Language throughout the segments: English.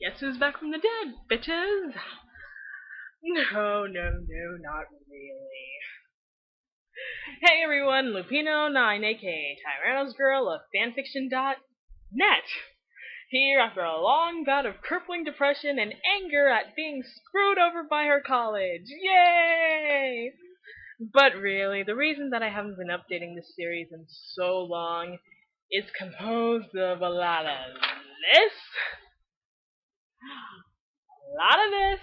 Guess who's back from the dead, bitches? No, not really. Hey everyone, Lupino9, aka Tyranno's Girl of fanfiction.net, here after a long bout of crippling depression and anger at being screwed over by her college. Yay! But really, the reason that I haven't been updating this series in so long is composed of a lot of this, a lot of this,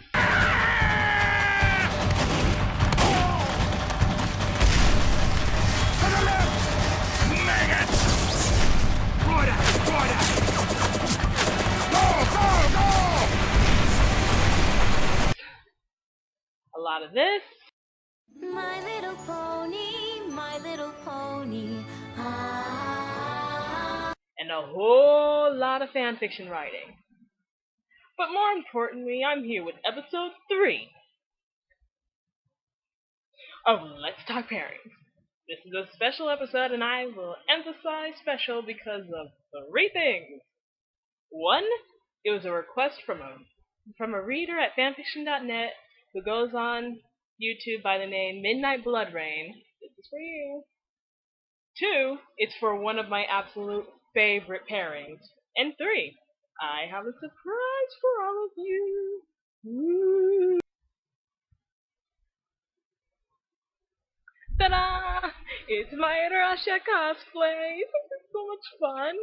a lot of this, My little pony, ah. and a whole lot of fanfiction writing. But more importantly, I'm here with episode 3 of Let's Talk Pairings. This is a special episode, and I will emphasize special because of 3 things. 1, it was a request from a reader at fanfiction.net who goes on YouTube by the name Midnightbloodrayne. This is for you. 2, it's for one of my absolute favorite pairings. And 3, I have a surprise for all of you. Woo. Ta-da! It's my Russia cosplay. This is so much fun.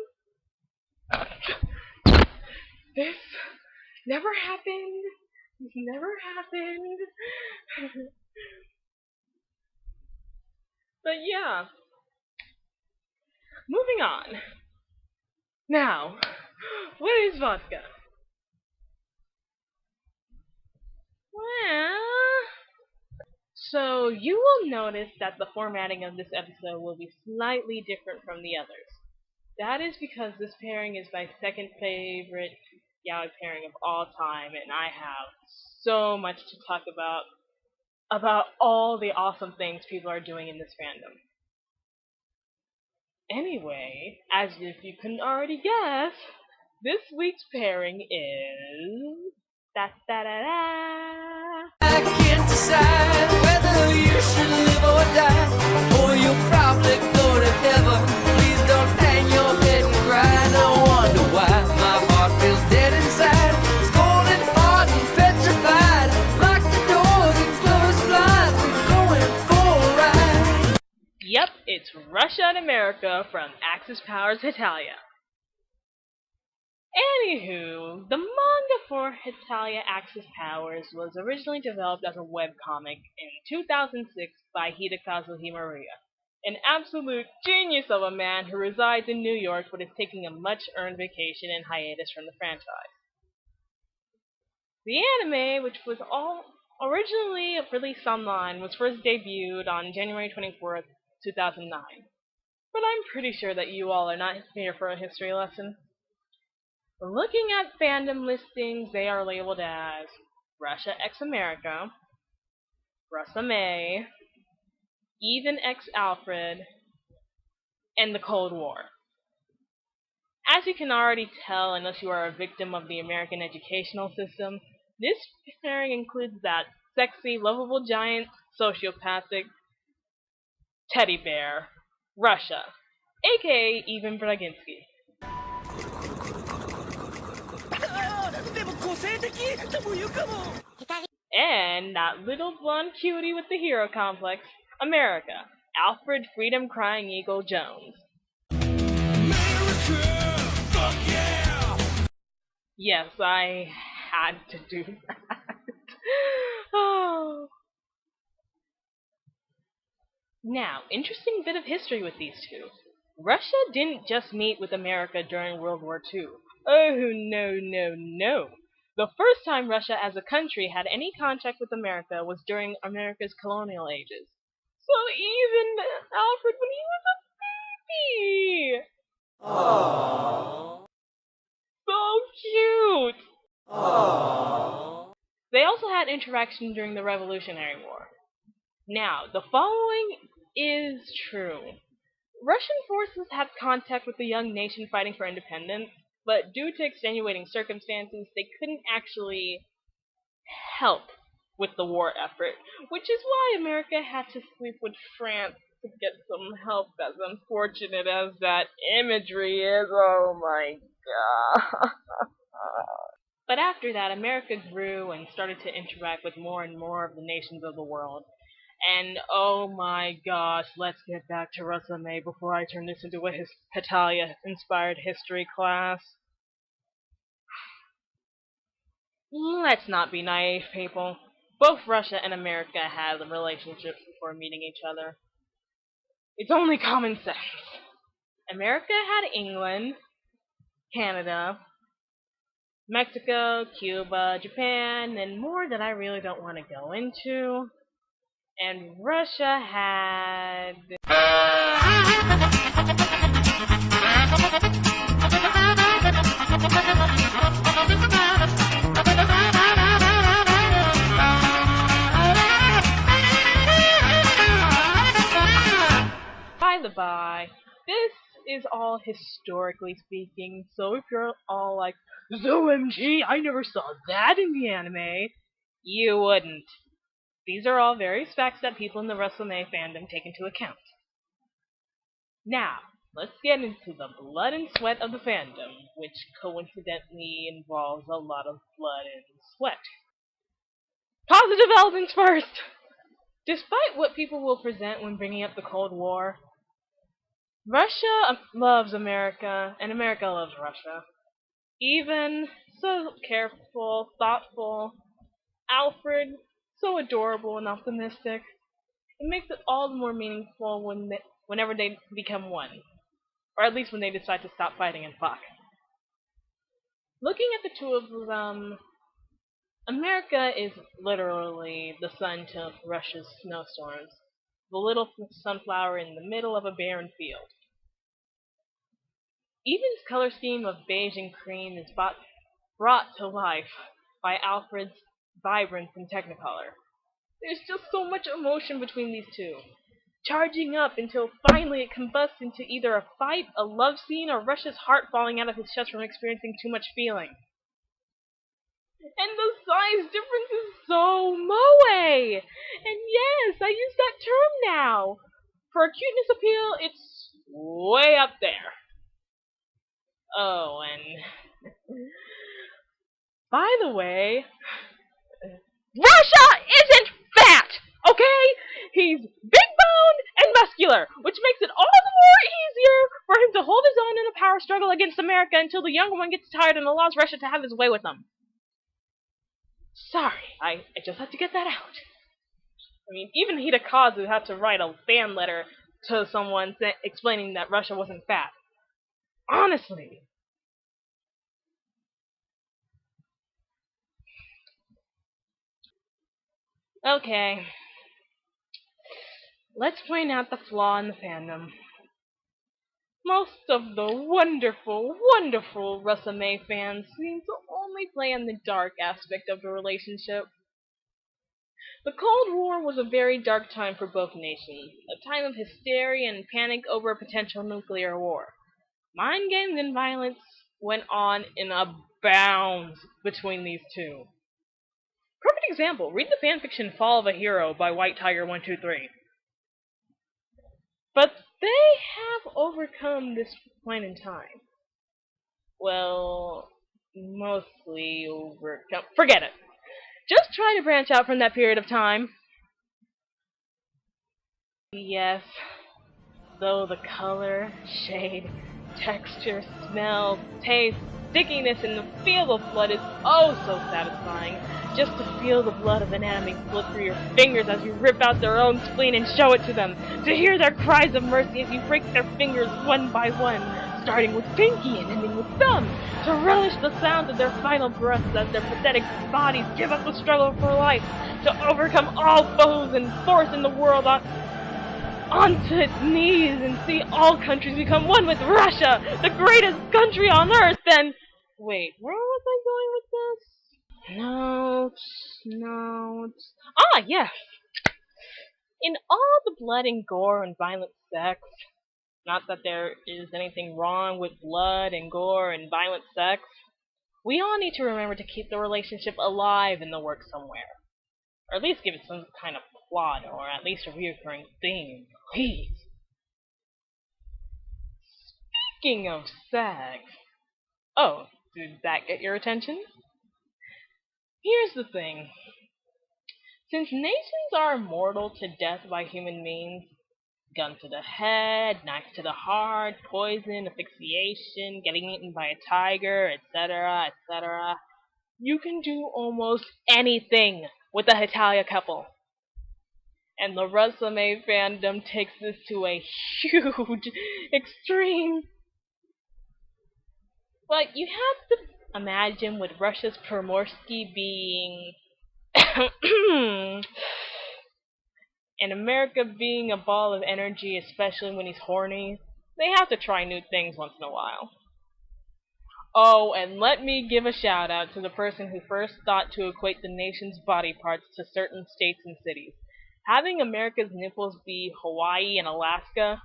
This never happened. This never happened. But yeah. Moving on. Now, what is vodka? Well, so you will notice that the formatting of this episode will be slightly different from the others. That is because this pairing is my second favorite yaoi pairing of all time, and I have so much to talk about all the awesome things people are doing in this fandom. Anyway, as if you couldn't already guess, this week's pairing is da-da-da-da. I can't decide whether you should live or die, or you'll probably go to heaven. Please don't hang your head and cry. No wonder why my heart feels dead inside. It's cold and hard and petrified. Lock the doors and close blinds. We're going for a ride. Yep, it's RussiaxAmerica from Axis Powers Hetalia. Anywho, the manga for Hetalia Axis Powers was originally developed as a webcomic in 2006 by Hidekazu Himaruya, an absolute genius of a man who resides in New York but is taking a much-earned vacation and hiatus from the franchise. The anime, which was all originally released online, was first debuted on January 24th, 2009. But I'm pretty sure that you all are not here for a history lesson. Looking at fandom listings, they are labeled as RussiaxAmerica, RussAme, Even X Alfred, and the Cold War. As you can already tell, unless you are a victim of the American educational system, this pairing includes that sexy, lovable giant, sociopathic teddy bear, Russia, aka Even Braginski. And that little blonde cutie with the hero complex, America, Alfred Freedom Crying Eagle Jones. America, fuck yeah! Yes, I had to do that. Oh. Now, interesting bit of history with these two. Russia didn't just meet with America during World War II. Oh, no. The first time Russia as a country had any contact with America was during America's colonial ages. So even Alfred when he was a baby! Aww. So cute! Aww. They also had interaction during the Revolutionary War. Now, the following is true. Russian forces have contact with the young nation fighting for independence, but due to extenuating circumstances, they couldn't actually help with the war effort, which is why America had to sleep with France to get some help, as unfortunate as that imagery is. Oh my god. But after that, America grew and started to interact with more and more of the nations of the world. And oh my gosh, let's get back to RussAmerica before I turn this into a Hetalia-inspired history class. Let's not be naive, people. Both Russia and America had relationships before meeting each other. It's only common sense. America had England, Canada, Mexico, Cuba, Japan, and more that I really don't want to go into. And Russia had... By the by, this is all historically speaking, so if you're all like, OMG, I never saw that in the anime, you wouldn't. These are all various facts that people in the RussAmerica fandom take into account. Now, let's get into the blood and sweat of the fandom, which coincidentally involves a lot of blood and sweat. Positive elements first! Despite what people will present when bringing up the Cold War, Russia loves America, and America loves Russia. Even so careful, thoughtful, Alfred, so adorable and optimistic. It makes it all the more meaningful whenever they become one. Or at least when they decide to stop fighting and fuck. Looking at the two of them, America is literally the sun to Russia's snowstorms. The little sunflower in the middle of a barren field. Even's color scheme of beige and cream is brought to life by Alfred's vibrance and technicolor. There's just so much emotion between these two, charging up until finally it combusts into either a fight, a love scene, or Russia's heart falling out of his chest from experiencing too much feeling. And the size difference is so moe! And yes, I use that term now! For a cuteness appeal, it's way up there. Oh, and... by the way... Russia isn't fat! Okay? He's big boned and muscular, which makes it all the more easier for him to hold his own in a power struggle against America until the younger one gets tired and allows Russia to have his way with them. Sorry, I just had to get that out. I mean, even Hidekazu had to write a fan letter to someone explaining that Russia wasn't fat. Honestly. Okay. Let's point out the flaw in the fandom. Most of the wonderful, wonderful RussAmerica fans seem to only play on the dark aspect of the relationship. The Cold War was a very dark time for both nations, a time of hysteria and panic over a potential nuclear war. Mind games and violence went on in abounds between these two. Perfect example, read the fanfiction Fall of a Hero by White Tiger 123. But they have overcome this point in time. Well, mostly overcome. Forget it. Just try to branch out from that period of time. Yes, though the color, shade, texture, smell, taste, stickiness, and the feel of blood is oh so satisfying. Just to feel the blood of an enemy flow through your fingers as you rip out their own spleen and show it to them. To hear their cries of mercy as you break their fingers one by one, starting with pinky and ending with thumb. To relish the sound of their final breaths as their pathetic bodies give up the struggle for life. To overcome all foes and force in the world onto its knees and see all countries become one with Russia, the greatest country on earth. And wait, where was I going with this? Notes. Ah, yes! In all the blood and gore and violent sex, Not that there is anything wrong with blood and gore and violent sex. We all need to remember to keep the relationship alive in the work somewhere. Or at least give it some kind of plot, or at least a recurring theme, please. Speaking of sex... Oh, did that get your attention? Here's the thing. Since nations are mortal to death by human means, gun to the head, knife to the heart, poison, asphyxiation, getting eaten by a tiger, etc., etc., you can do almost anything with the Hetalia couple. And the RussAmerica fandom takes this to a huge extreme. But you have to imagine with Russia's Primorsky being and America being a ball of energy, especially when he's horny, they have to try new things once in a while. Oh, and let me give a shout out to the person who first thought to equate the nation's body parts to certain states and cities. Having America's nipples be Hawaii and Alaska?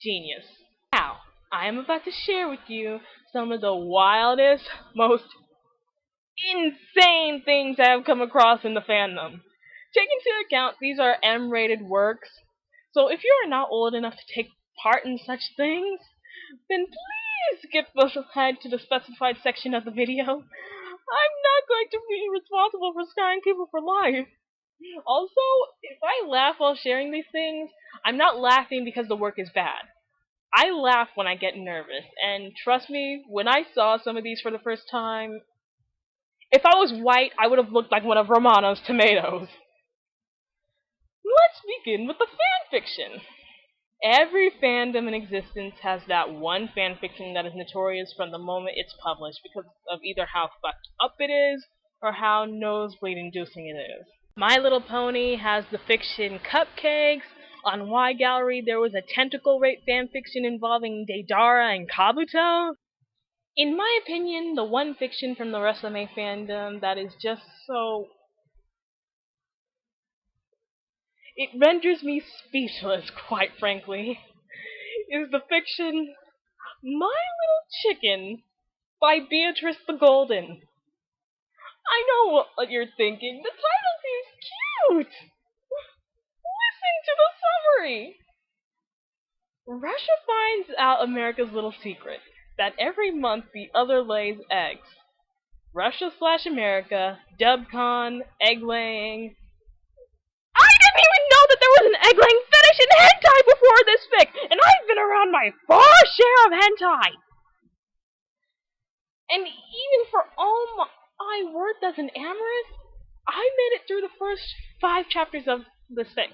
Genius. Now, I am about to share with you some of the wildest, most insane things I have come across in the fandom. Take into account these are M-rated works, so if you are not old enough to take part in such things, then please skip ahead to the specified section of the video. I'm not going to be responsible for scarring people for life. Also, if I laugh while sharing these things, I'm not laughing because the work is bad. I laugh when I get nervous, and trust me, when I saw some of these for the first time, if I was white, I would have looked like one of Romano's tomatoes. Let's begin with the fanfiction. Every fandom in existence has that one fanfiction that is notorious from the moment it's published because of either how fucked up it is or how nosebleed-inducing it is. My Little Pony has the fiction Cupcakes. On Y Gallery there was a tentacle rape fanfiction involving Deidara and Kabuto. In my opinion, the one fiction from the RussAmerica fandom that is just so... it renders me speechless, quite frankly, is the fiction My Little Chicken by Beatrice the Golden. I know what you're thinking. The title seems cute! Listen to the summary! Russia finds out America's little secret, that every month the other lays eggs. Russia/America, Dubcon, egg laying... I didn't even know that there was an egg-laying fetish in hentai before this fic, and I've been around my fair share of hentai! And even for all my worth as an amorous, I made it through the first 5 chapters of this fic.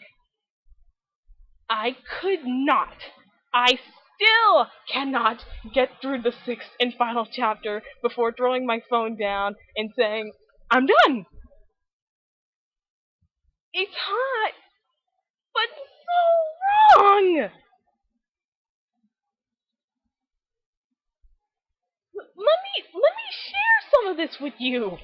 I could not. I still cannot get through the 6th and final chapter before throwing my phone down and saying, I'm done! It's hot, but so wrong! Let me share some of this with you.